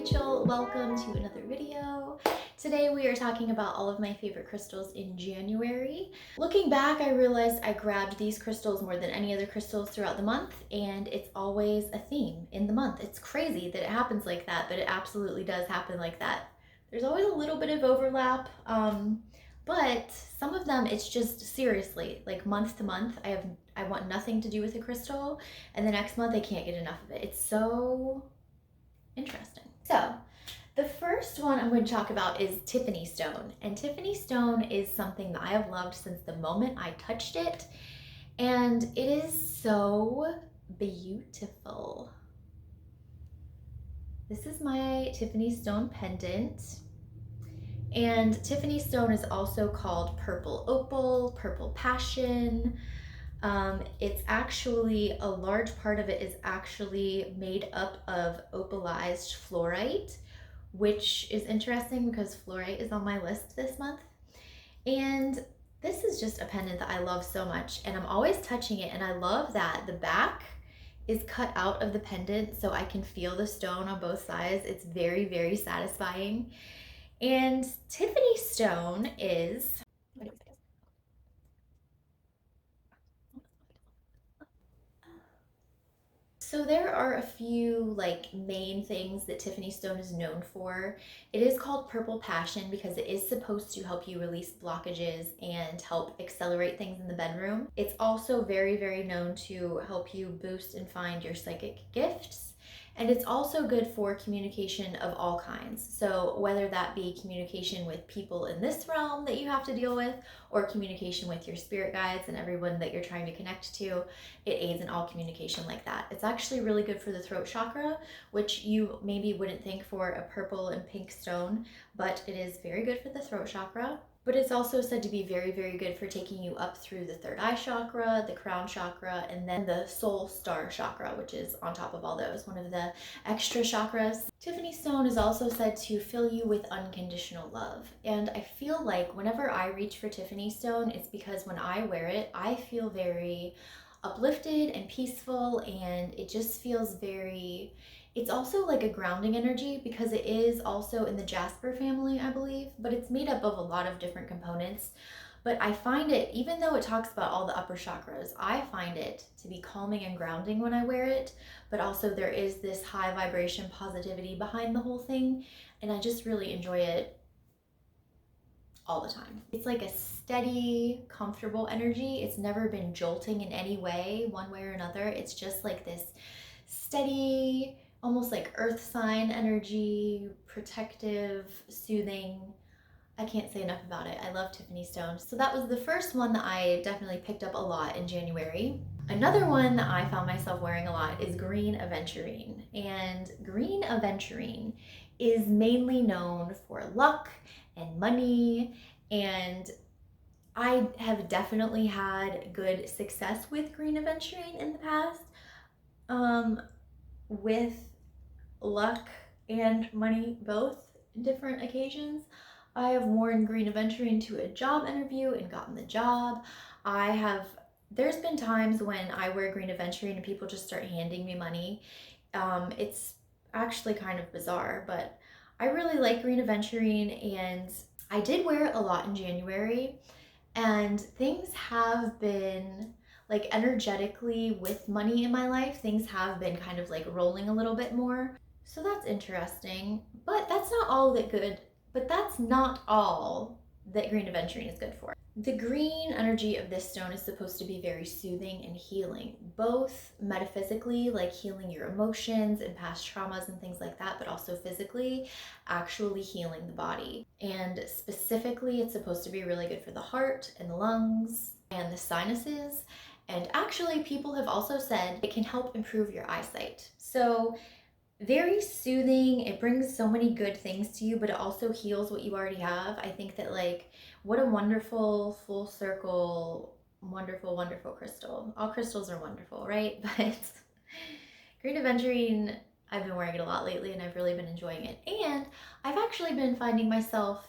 Rachel. Welcome to another video. Today we are talking about all of my favorite crystals in January. Looking back, I realized I grabbed these crystals more than any other crystals throughout the month, and it's always a theme in the month. It's crazy that it happens like that, but it absolutely does happen like that. There's always a little bit of overlap, but some of them it's just seriously like month to month I want nothing to do with a crystal, and the next month I can't get enough of it. It's so interesting. So the first one I'm going to talk about is Tiffany Stone. And Tiffany Stone is something that I have loved since the moment I touched it. And it is so beautiful. This is my Tiffany Stone pendant. And Tiffany Stone is also called Purple Opal, Purple Passion. It's actually, a large part of it is actually made up of opalized fluorite, which is interesting because fluorite is on my list this month. And this is just a pendant that I love so much, and I'm always touching it, and I love that the back is cut out of the pendant so I can feel the stone on both sides. It's very, very satisfying. And Tiffany Stone is, so there are a few like main things that Tiffany Stone is known for. It is called Purple Passion because it is supposed to help you release blockages and help accelerate things in the bedroom. It's also very, very known to help you boost and find your psychic gifts. And it's also good for communication of all kinds. So whether that be communication with people in this realm that you have to deal with, or communication with your spirit guides and everyone that you're trying to connect to, it aids in all communication like that. It's actually really good for the throat chakra, which you maybe wouldn't think for a purple and pink stone, but it is very good for the throat chakra. But it's also said to be very, very good for taking you up through the third eye chakra, the crown chakra, and then the soul star chakra, which is on top of all those, one of the extra chakras. Tiffany Stone is also said to fill you with unconditional love. And I feel like whenever I reach for Tiffany Stone, it's because when I wear it, I feel very uplifted and peaceful, and it just feels very, it's also like a grounding energy because it is also in the Jasper family, I believe, but it's made up of a lot of different components. But I find it, even though it talks about all the upper chakras, I find it to be calming and grounding when I wear it, but also there is this high vibration positivity behind the whole thing, and I just really enjoy it all the time. It's like a steady, comfortable energy. It's never been jolting in any way, one way or another. It's just like this steady, almost like earth sign energy, protective, soothing. I can't say enough about it. I love Tiffany Stone. So that was the first one that I definitely picked up a lot in January. Another one that I found myself wearing a lot is green aventurine. And green aventurine is mainly known for luck and money, and I have definitely had good success with green aventurine in the past, with luck and money both in different occasions. I have worn green aventurine to a job interview and gotten the job. There's been times when I wear green aventurine and people just start handing me money. It's actually kind of bizarre, but I really like green aventurine, and I did wear it a lot in January, and things have been like energetically with money in my life, things have been kind of like rolling a little bit more. So that's interesting, but that's not all that green aventurine is good for. The green energy of this stone is supposed to be very soothing and healing, both metaphysically, like healing your emotions and past traumas and things like that, but also physically, actually healing the body. And specifically, it's supposed to be really good for the heart and the lungs and the sinuses. And actually, people have also said it can help improve your eyesight. So very soothing. It brings so many good things to you, but it also heals what you already have. I think that, like, what a wonderful full circle, wonderful, wonderful crystal. All crystals are wonderful, right? But green aventurine, I've been wearing it a lot lately and I've really been enjoying it. And I've actually been finding myself,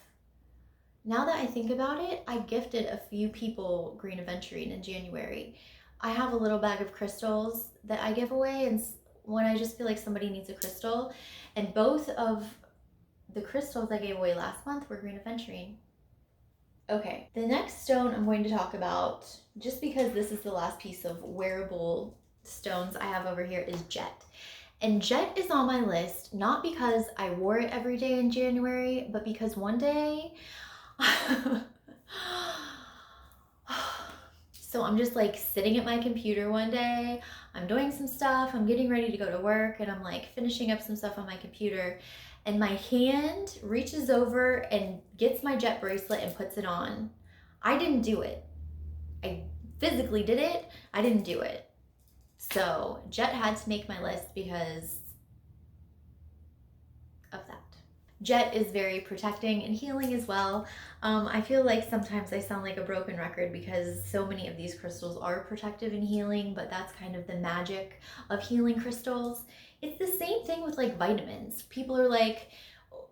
now that I think about it, I gifted a few people green aventurine in January. I have a little bag of crystals that I give away, and when I just feel like somebody needs a crystal. And both of the crystals I gave away last month were green aventurine. Okay, the next stone I'm going to talk about, just because this is the last piece of wearable stones I have over here, is jet. And jet is on my list, not because I wore it every day in January, but because one day, so I'm just like sitting at my computer one day, I'm doing some stuff, I'm getting ready to go to work, and I'm like finishing up some stuff on my computer, and my hand reaches over and gets my jet bracelet and puts it on. I didn't do it. I physically did it. I didn't do it. So jet had to make my list because of that. Jet is very protecting and healing as well. I feel like sometimes I sound like a broken record because so many of these crystals are protective and healing, but that's kind of the magic of healing crystals. It's the same thing with like vitamins. People are like,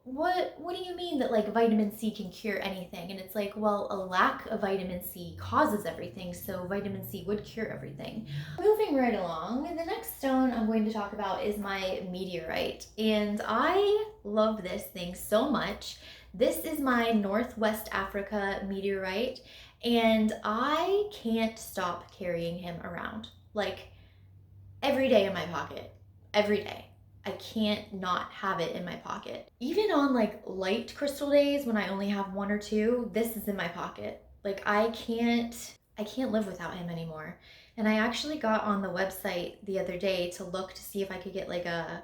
what do you mean that like vitamin C can cure anything? And it's like, well, a lack of vitamin C causes everything, so vitamin C would cure everything. Moving right along, the next stone I'm going to talk about is my meteorite, and I love this thing so much. This is my Northwest Africa meteorite, and I can't stop carrying him around, like every day in my pocket, every day. I can't not have it in my pocket. Even on like light crystal days when I only have one or two, this is in my pocket. Like I can't live without him anymore. And I actually got on the website the other day to look to see if I could get like a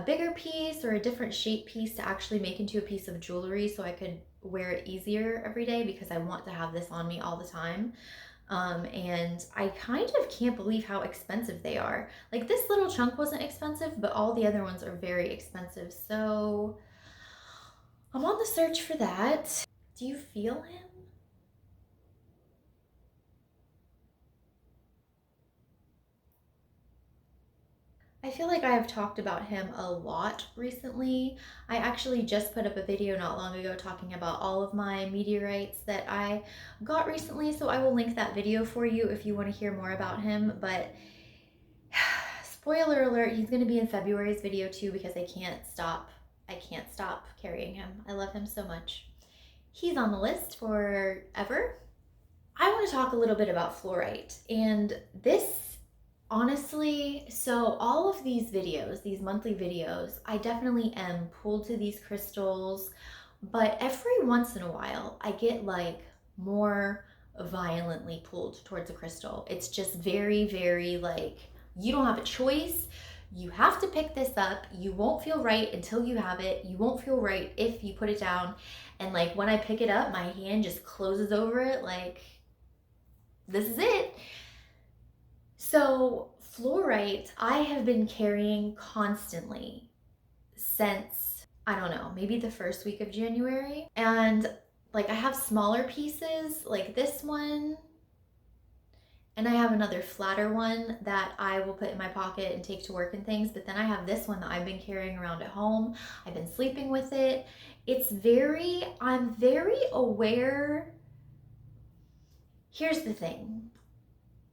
bigger piece or a different shape piece to actually make into a piece of jewelry so I could wear it easier every day, because I want to have this on me all the time. And I kind of can't believe how expensive they are. Like this little chunk wasn't expensive, but all the other ones are very expensive. So I'm on the search for that. Do you feel him? I feel like I have talked about him a lot recently. I actually just put up a video not long ago talking about all of my meteorites that I got recently, so I will link that video for you if you want to hear more about him. But spoiler alert, he's going to be in February's video too, because I can't stop carrying him. I love him so much. He's on the list forever. I want to talk a little bit about fluorite, and this, honestly, so all of these videos, these monthly videos, I definitely am pulled to these crystals, but every once in a while I get like more violently pulled towards a crystal. It's just very, very like, you don't have a choice. You have to pick this up. You won't feel right until you have it. You won't feel right if you put it down. And like when I pick it up, my hand just closes over it like, this is it. So fluorite, I have been carrying constantly since, I don't know, maybe the first week of January. And like I have smaller pieces like this one, and I have another flatter one that I will put in my pocket and take to work and things. But then I have this one that I've been carrying around at home. I've been sleeping with it. I'm very aware. Here's the thing.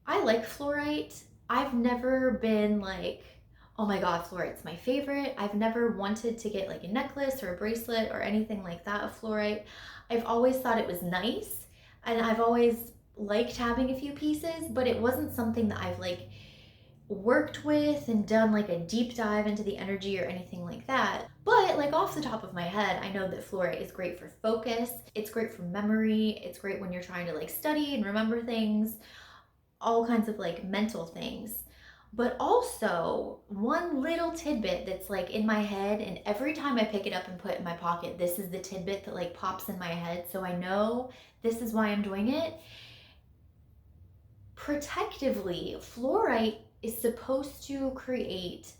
I like fluorite. I've never been like, oh my God, fluorite's my favorite. I've never wanted to get like a necklace or a bracelet or anything like that of fluorite. I've always thought it was nice, and I've always liked having a few pieces, but it wasn't something that I've like worked with and done like a deep dive into the energy or anything like that. But like off the top of my head, I know that fluorite is great for focus. It's great for memory. It's great when you're trying to like study and remember things, all kinds of like mental things. But also one little tidbit that's like in my head, and every time I pick it up and put it in my pocket, this is the tidbit that like pops in my head, so I know this is why I'm doing it. Protectively, fluorite is supposed to create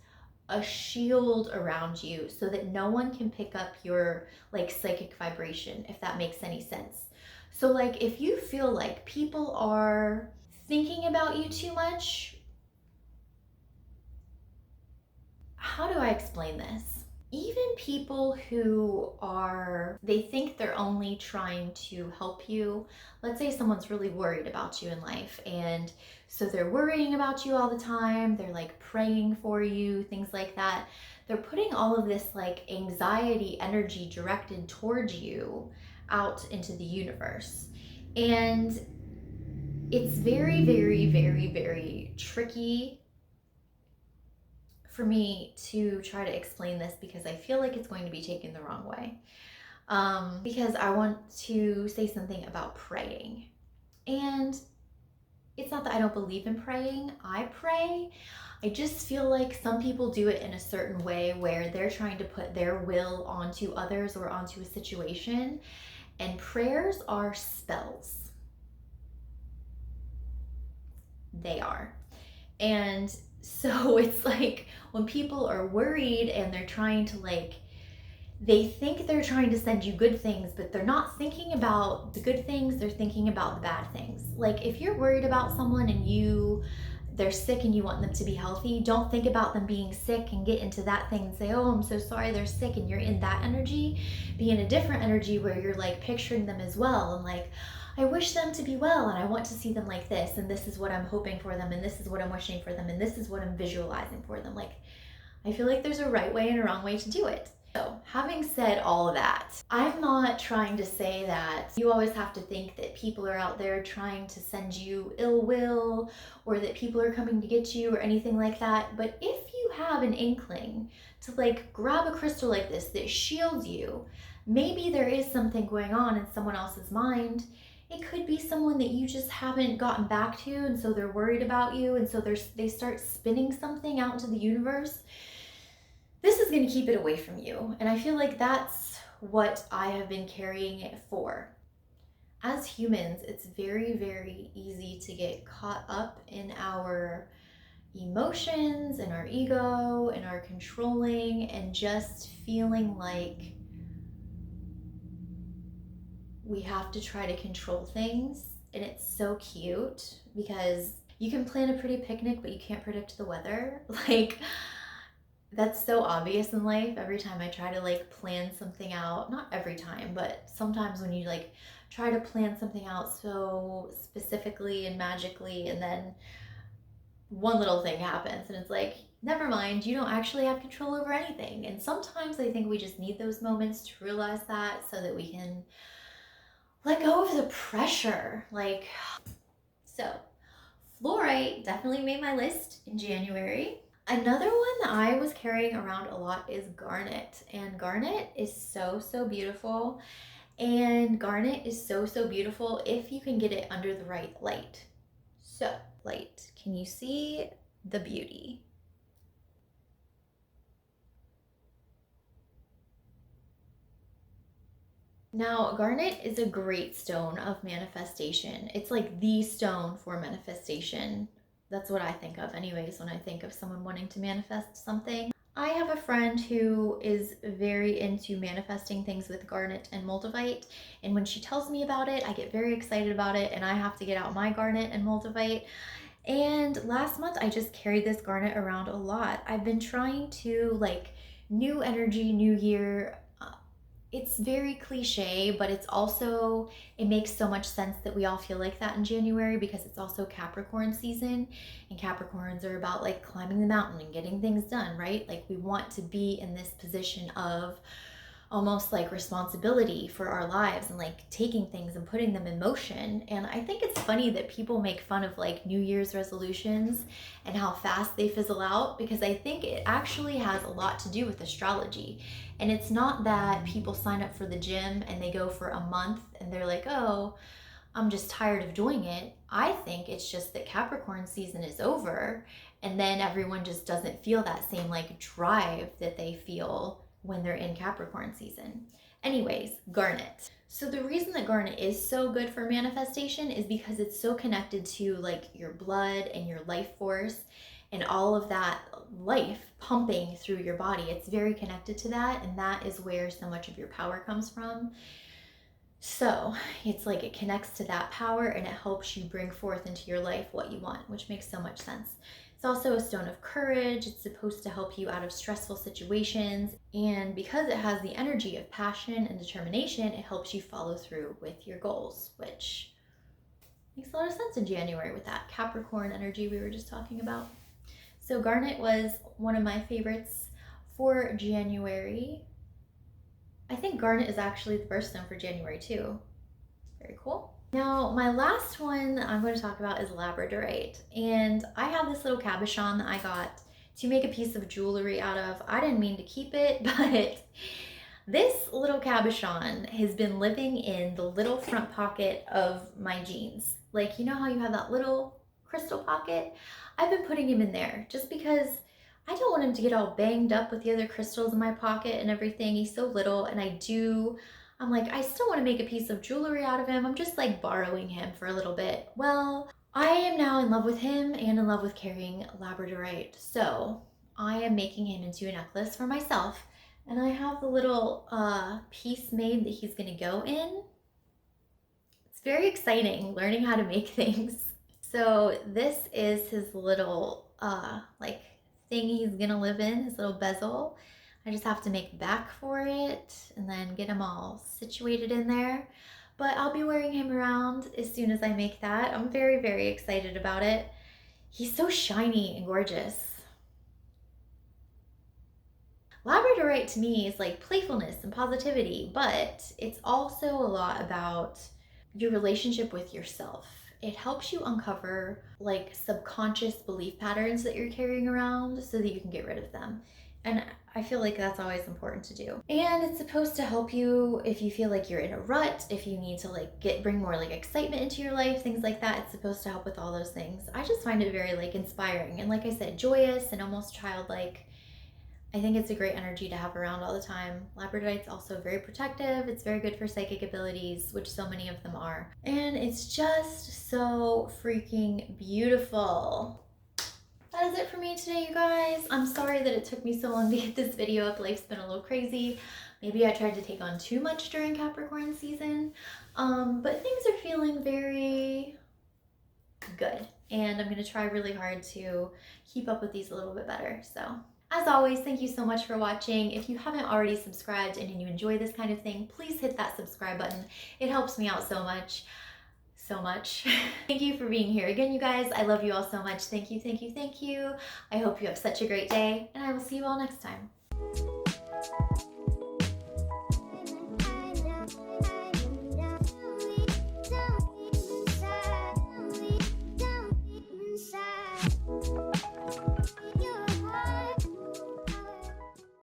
a shield around you so that no one can pick up your like psychic vibration, if that makes any sense. So like if you feel like people are thinking about you too much, how do I explain this? even people who they think they're only trying to help you. Let's say someone's really worried about you in life, and so they're worrying about you all the time. They're like praying for you, things like that. They're putting all of this like anxiety energy directed towards you out into the universe. And it's very, very, very, very tricky for me to try to explain this because I feel like it's going to be taken the wrong way. Because I want to say something about praying. And it's not that I don't believe in praying. I pray. I just feel like some people do it in a certain way where they're trying to put their will onto others or onto a situation. And prayers are spells. They are. And so it's like when people are worried and they're trying to they think they're trying to send you good things, but they're not thinking about the good things, they're thinking about the bad things. Like if you're worried about someone and they're sick and you want them to be healthy, don't think about them being sick and get into that thing and say, oh, I'm so sorry they're sick, and you're in that energy. Be in a different energy where you're like picturing them as well and like, I wish them to be well and I want to see them like this, and this is what I'm hoping for them, and this is what I'm wishing for them, and this is what I'm visualizing for them. Like, I feel like there's a right way and a wrong way to do it. So, having said all of that, I'm not trying to say that you always have to think that people are out there trying to send you ill will or that people are coming to get you or anything like that. But if you have an inkling to like grab a crystal like this that shields you, maybe there is something going on in someone else's mind. It could be someone that you just haven't gotten back to, and so they're worried about you, and so they start spinning something out into the universe. This is going to keep it away from you. And I feel like that's what I have been carrying it for. As humans, it's very, very easy to get caught up in our emotions and our ego and our controlling and just feeling like we have to try to control things. And it's so cute because you can plan a pretty picnic, but you can't predict the weather. Like, that's so obvious in life. Every time I try to like plan something out, not every time, but sometimes when you like try to plan something out so specifically and magically, and then one little thing happens and it's like, never mind, you don't actually have control over anything. And sometimes I think we just need those moments to realize that so that we can let go of the pressure. Like, so fluorite definitely made my list in January. Another one that I was carrying around a lot is garnet. And garnet is so, so beautiful. And garnet is so, so beautiful if you can get it under the right light. So, light. Can you see the beauty? Now, garnet is a great stone of manifestation. It's like the stone for manifestation. That's what I think of anyways when I think of someone wanting to manifest something. I have a friend who is very into manifesting things with garnet and moldavite, and when she tells me about it, I get very excited about it, and I have to get out my garnet and moldavite. And last month I just carried this garnet around a lot. I've been trying to like new energy, new year. It's very cliche, but it makes so much sense that we all feel like that in January because it's also Capricorn season, and Capricorns are about like climbing the mountain and getting things done, right? Like we want to be in this position of almost like responsibility for our lives and like taking things and putting them in motion. And I think it's funny that people make fun of like New Year's resolutions and how fast they fizzle out, because I think it actually has a lot to do with astrology. And it's not that people sign up for the gym and they go for a month and they're like, oh, I'm just tired of doing it. I think it's just that Capricorn season is over, and then everyone just doesn't feel that same like drive that they feel when they're in Capricorn season. Anyways, garnet. So the reason that garnet is so good for manifestation is because it's so connected to like your blood and your life force and all of that life pumping through your body. It's very connected to that, and that is where so much of your power comes from. So it's like it connects to that power and it helps you bring forth into your life what you want, which makes so much sense. It's also a stone of courage. It's supposed to help you out of stressful situations. And because it has the energy of passion and determination, it helps you follow through with your goals, which makes a lot of sense in January with that Capricorn energy we were just talking about. So Garnet was one of my favorites for January. I think Garnet is actually the birthstone for January too. Very cool. Now, my last one I'm going to talk about is Labradorite. And I have this little cabochon that I got to make a piece of jewelry out of. I didn't mean to keep it, but this little cabochon has been living in the little front pocket of my jeans. Like, you know how you have that little crystal pocket? I've been putting him in there just because I don't want him to get all banged up with the other crystals in my pocket and everything. He's so little, and I'm like, I still want to make a piece of jewelry out of him. I'm just like borrowing him for a little bit. Well, I am now in love with him and in love with carrying Labradorite. So I am making him into a necklace for myself. And I have the little piece made that he's gonna go in. It's very exciting learning how to make things. So this is his little like thing he's gonna live in, his little bezel. I just have to make back for it and then get him all situated in there. But I'll be wearing him around as soon as I make that. I'm very, very excited about it. He's so shiny and gorgeous. Labradorite to me is like playfulness and positivity, but it's also a lot about your relationship with yourself. It helps you uncover like subconscious belief patterns that you're carrying around so that you can get rid of them. And I feel like that's always important to do. And it's supposed to help you if you feel like you're in a rut, if you need to like bring more like excitement into your life, things like that. It's supposed to help with all those things. I just find it very like inspiring and, like I said, joyous and almost childlike. I think it's a great energy to have around all the time. Labradorite's also very protective. It's very good for psychic abilities, which so many of them are. And it's just so freaking beautiful. That is it for me today, you guys. I'm sorry that it took me so long to get this video up. Life's been a little crazy. Maybe I tried to take on too much during Capricorn season. But things are feeling very good. And I'm gonna try really hard to keep up with these a little bit better, so. As always, thank you so much for watching. If you haven't already subscribed and you enjoy this kind of thing, please hit that subscribe button. It helps me out so much. So much. Thank you for being here again, you guys. I love you all so much. Thank you, thank you, thank you. I hope you have such a great day, and I will see you all next time.